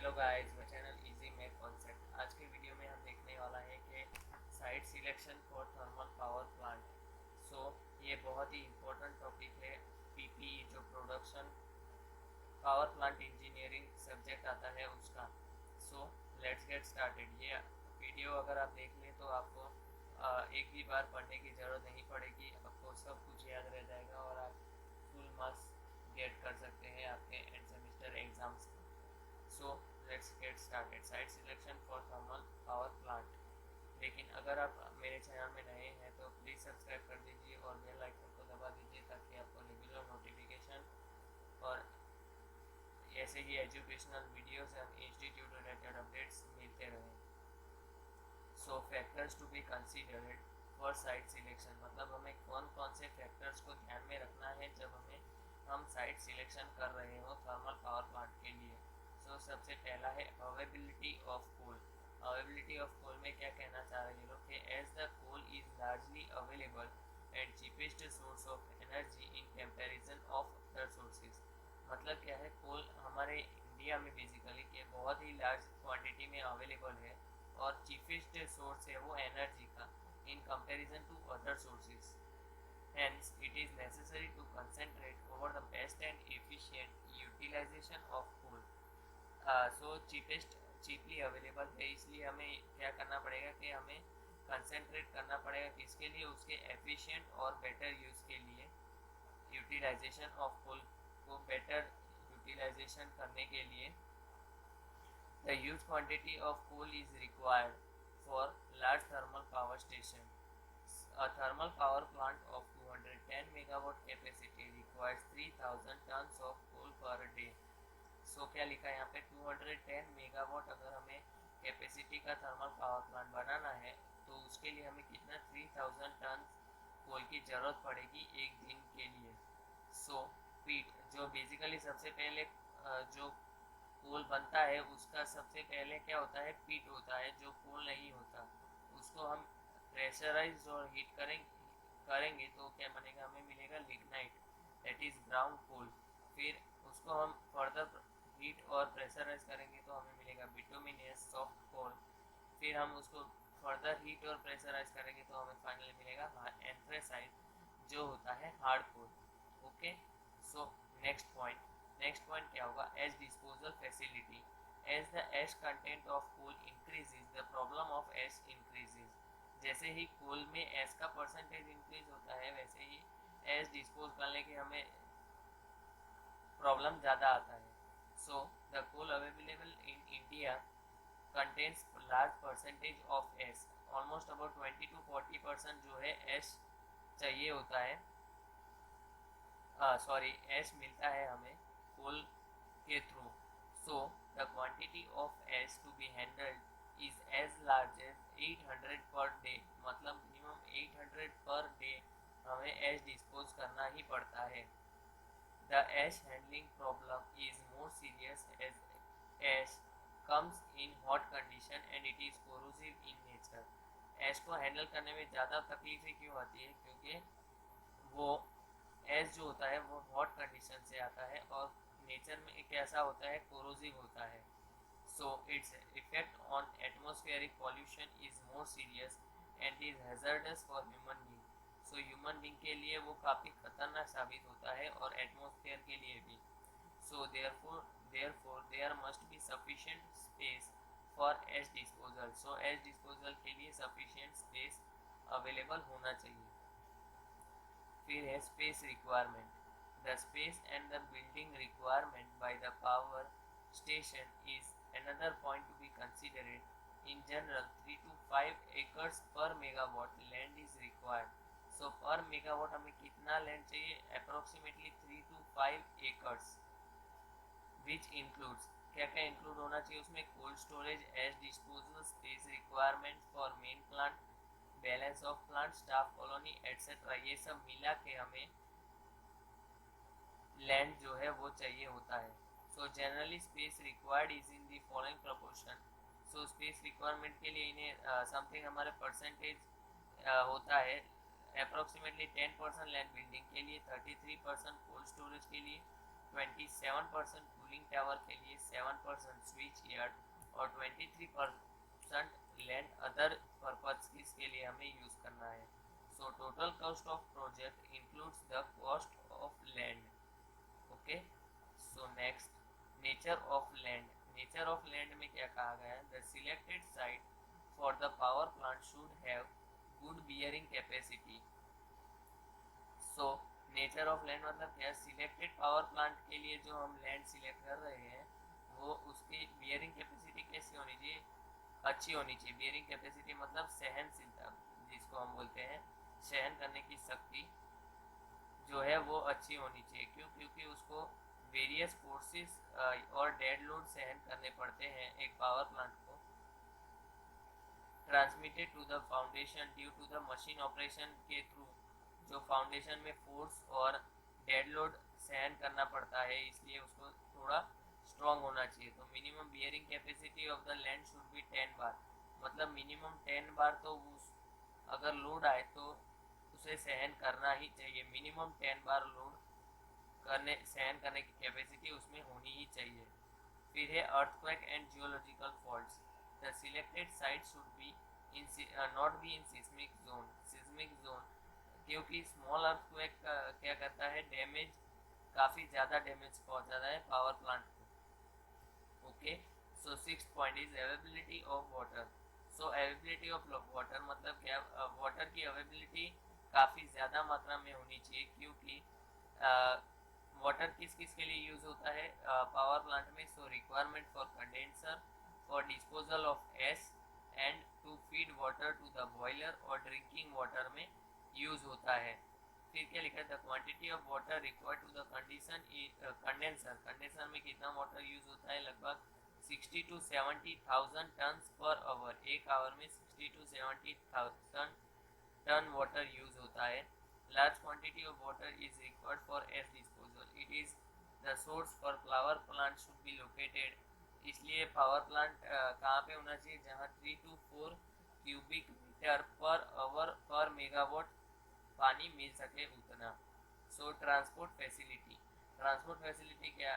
Hello guys, my channel easy math concept. आज के video में हम देखने वाला है कि site selection for thermal power plant. ये बहुत ही इम्पोर्टेंट टॉपिक है। पीपीई जो production power plant engineering subject आता है उसका। Let's get started. ये वीडियो अगर आप देख लें तो आपको एक भी बार पढ़ने की ज़रूरत नहीं पड़ेगी। आपको सब कुछ याद रह जाएगा और आप फुल मार्क्स गेट कर सकते हैं आपके एंड सेमेस्टर एग्जाम्स में। So let's get started. Site selection for thermal power plant. लेकिन अगर आप मेरे चैनल में नए हैं तो प्लीज़ सब्सक्राइब कर दीजिए और बेल आइकन को दबा दीजिए ताकि आपको रेगुलर नोटिफिकेशन और ऐसे ही educational videos and institute related updates मिलते रहें। Factors to be considered for site selection, मतलब हमें कौन कौन से फैक्टर्स को ध्यान में रखना है जब हम साइट सिलेक्शन कर रहे हो थर्मल पावर प्लांट के लिए। सबसे पहला है availability of coal. Availability of coal में क्या कहना चाह रहे हैं लोग कि as the coal is largely available and cheapest source of energy in comparison of other sources. मतलब क्या है, कोल हमारे इंडिया में बेसिकली कि बहुत ही लार्ज क्वांटिटी में अवेलेबल है और चीपेस्ट सोर्स है वो एनर्जी का in comparison to other sources. Hence, it is necessary to concentrate over the best and efficient utilization of coal. Cheaply available है, इसलिए हमें क्या करना पड़ेगा कि हमें कंसेंट्रेट करना पड़ेगा किसके लिए, उसके एफिशिएंट और बेटर यूज़ के लिए। यूटिलाइजेशन ऑफ कोल को बेटर यूटिलाइजेशन करने के लिए the huge quantity of coal is required for large thermal power station. A thermal power plant of 210 megawatt capacity requires 3000 tons of coal per day. क्या लिखा है यहाँ पे, 210 मेगावाट अगर हमें कैपेसिटी का थर्मल पावर प्लांट बनाना है तो उसके लिए हमें कितना 3000 टन कोल की ज़रूरत पड़ेगी एक दिन के लिए। पीट जो बेसिकली सबसे पहले जो कोल बनता है उसका सबसे पहले क्या होता है, पीट होता है। जो कोल नहीं होता उसको हम प्रेशराइज और हीट करेंगे तो क्या बनेगा, हमें मिलेगा लिग्नाइट, दैट इज ब्राउन कोल। फिर उसको हम फर्दर हीट और प्रेशराइज करेंगे तो हमें मिलेगा बिटुमिनियस सॉफ्ट कोल। फिर हम उसको फर्दर हीट और प्रेशराइज करेंगे तो हमें फाइनली मिलेगा एंथ्रेसाइट जो होता है hard coal. Okay, next point क्या होगा, ash disposal facility. As the ash content of coal increases the problem of ash increases. जैसे ही कोल में एश का परसेंटेज इंक्रीज होता है वैसे ही एश डिस्पोज करने के हमें प्रॉब्लम ज़्यादा आता है। The coal available in India contains large percentage of ash. Almost about 20 to 40% जो है एश चाहिए होता है, एश मिलता है हमें कोल के थ्रू। The quantity of ash to be handled is as large as 800 per day. मतलब मिनिमम 800 पर डे हमें एश डिस्पोज करना ही पड़ता है। The ash handling problem is more serious as ash comes in hot condition and it is corrosive in nature। एश को handle करने में ज़्यादा तकलीफें क्यों आती है, क्योंकि वो एश जो होता है वो हॉट कंडीशन से आता है और नेचर में एक ऐसा होता है, कोरोसिव होता है। Its effect on atmospheric pollution is more serious and is hazardous for human being. Human being के लिए वो काफ़ी खतरनाक साबित होता है और एटमॉस्फेयर के लिए भी। Therefore there must be sufficient space for ash disposal। ash disposal के लिए sufficient space available होना चाहिए। फिर है space requirement। The space and the building requirement by the power station is another point to be considered। In general 3 to 5 acres per megawatt land is required। per megawatt हमें कितना land चाहिए, approximately 3 to 5 acres। Which includes, क्या क्या include होना चाहिए उसमें, coal storage, ash disposal, space requirement for main plant, balance of plant, staff colony etcetera. ये सब मिला के हमें लैंड जो है वो चाहिए होता है। Generally space required is in the following proportion. Space requirement के लिए इन्हें समथिंग हमारे परसेंटेज होता है। अप्रोक्सीमेटली 10% लैंड बिल्डिंग के लिए, 33% कोल्ड स्टोरेज के लिए, 27% कूलिंग टावर के लिए, 7% स्विच यार्ड और 23% लैंड अदर पर्पज के लिए हमें यूज करना है। So total cost of project includes the cost of land. Okay, so next, nature of land. Nature of land में क्या कहा गया है? The selected site for the power plant should have good bearing capacity. So nature of land मतलब क्या? Selected power plant के लिए जो हम लैंड सिलेक्ट कर रहे हैं वो उसकी बियरिंग कैपेसिटी कैसी होनी चाहिए? अच्छी होनी चाहिए। बियरिंग कैपेसिटी मतलब सहनशीलता, जिसको हम बोलते हैं सहन करने की शक्ति जो है वो अच्छी होनी चाहिए। क्यों? क्योंकि उसको वेरियस फोर्सेस और डेड लोड सहन करने पड़ते हैं एक पावर प्लांट को। Transmitted to the foundation due to the machine operation के थ्रू जो फाउंडेशन में फोर्स और डेड लोड सहन करना पड़ता है, इसलिए उसको थोड़ा स्ट्रॉन्ग होना चाहिए। तो minimum bearing capacity of the land should be 10 बार, मतलब मिनिमम 10 बार तो उस अगर लोड आए तो उसे सहन करना ही चाहिए। मिनिमम 10 बार लोड सहन करने की कैपेसिटी उसमें होनी ही चाहिए। फिर है earthquake and geological faults. The selected site should be not be in seismic zone. Seismic zone क्योंकि स्मॉल अर्थक्वेक क्या करता है? डैमेज, काफ़ी ज़्यादा डैमेज पहुंचाता है पावर प्लांट को। Okay, so 6th point is availability of water. So availability of water मतलब क्या? वाटर की अवेलेबिलिटी काफ़ी ज़्यादा मात्रा में होनी चाहिए, क्योंकि वाटर किस किस के लिए यूज होता है पावर प्लांट में? So requirement for condenser, for disposal of ash and to feed water to the boiler और ड्रिंकिंग वाटर में यूज होता है। फिर क्या लिखा है? The quantity of water required to the condition condenser. Condenser में कितना वाटर यूज होता है? लगभग 60 to 70,000 टन पर आवर। एक आवर में 60 to 70,000 टन वाटर यूज होता है। Large quantity of water is required for ash disposal. It is the source for power plant should be located. इसलिए पावर प्लांट कहाँ पे होना चाहिए? जहाँ 3 to 4 cubic metre per hour per megawatt पानी मिल सके उतना। So transport facility. Transport facility क्या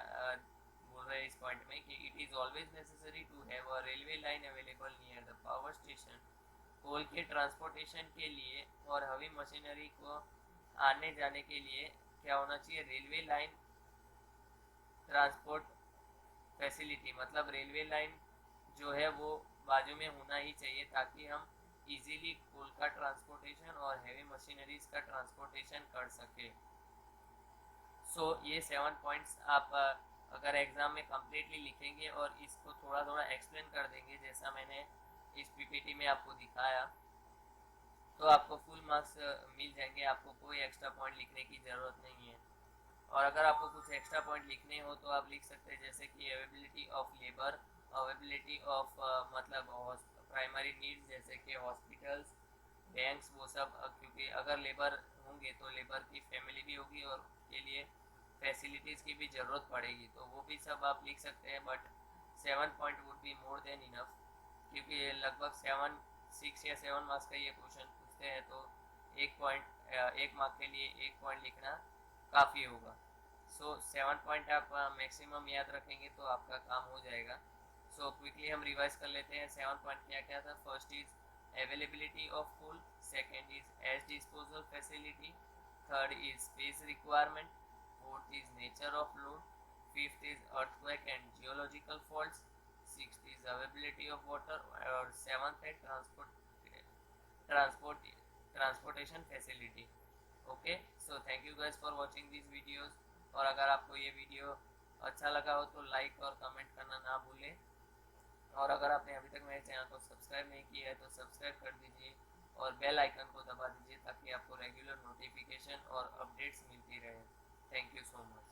बोल रहे हैं इस पॉइंट में कि it is always necessary to have a railway line available near the power station. Coal के ट्रांसपोर्टेशन के लिए और हेवी मशीनरी को आने जाने के लिए क्या होना चाहिए? रेलवे लाइन ट्रांसपोर्ट फैसिलिटी, मतलब रेलवे लाइन जो है वो बाजू में होना ही चाहिए, ताकि हम इजीली कोल का ट्रांसपोर्टेशन और हेवी मशीनरीज का ट्रांसपोर्टेशन कर सके। सो ये 7 पॉइंट्स आप अगर एग्जाम में कम्प्लीटली लिखेंगे और इसको थोड़ा थोड़ा एक्सप्लेन कर देंगे जैसा मैंने इस पीपीटी में आपको दिखाया, तो आपको फुल मार्क्स मिल जाएंगे। आपको कोई एक्स्ट्रा पॉइंट लिखने की ज़रूरत नहीं है। और अगर आपको कुछ एक्स्ट्रा पॉइंट लिखने हो तो आप लिख सकते हैं, जैसे कि availability of labour, availability of मतलब प्राइमरी नीड्स जैसे कि हॉस्पिटल्स, बैंक्स, वो सब क्योंकि अगर लेबर होंगे तो लेबर की फैमिली भी होगी और के लिए फैसिलिटीज़ की भी ज़रूरत पड़ेगी, तो वो भी सब आप लिख सकते हैं। But 7 point would be more than enough, क्योंकि लगभग 6 या 7 मार्क्स का ये क्वेश्चन पूछते हैं, तो एक मार्क के लिए 1 पॉइंट लिखना काफ़ी होगा। सो 7 पॉइंट आप मैक्सिमम याद रखेंगे तो आपका काम हो जाएगा। सो क्विकली हम रिवाइज कर लेते हैं। 7 पॉइंट क्या क्या था? First is availability of coal, second is ash disposal facility, third is space requirement, fourth is nature of load, fifth is earthquake and geological faults, sixth is availability of water और seventh है transportation facility. Okay, so thank you guys for watching this videos. और अगर आपको ये video अच्छा लगा हो तो लाइक और कमेंट करना ना भूलें। और अगर आपने अभी तक मेरे चैनल को सब्सक्राइब नहीं किया है तो सब्सक्राइब कर दीजिए और बेल आइकन को दबा दीजिए, ताकि आपको रेगुलर नोटिफिकेशन और अपडेट्स मिलती रहे। Thank you so much.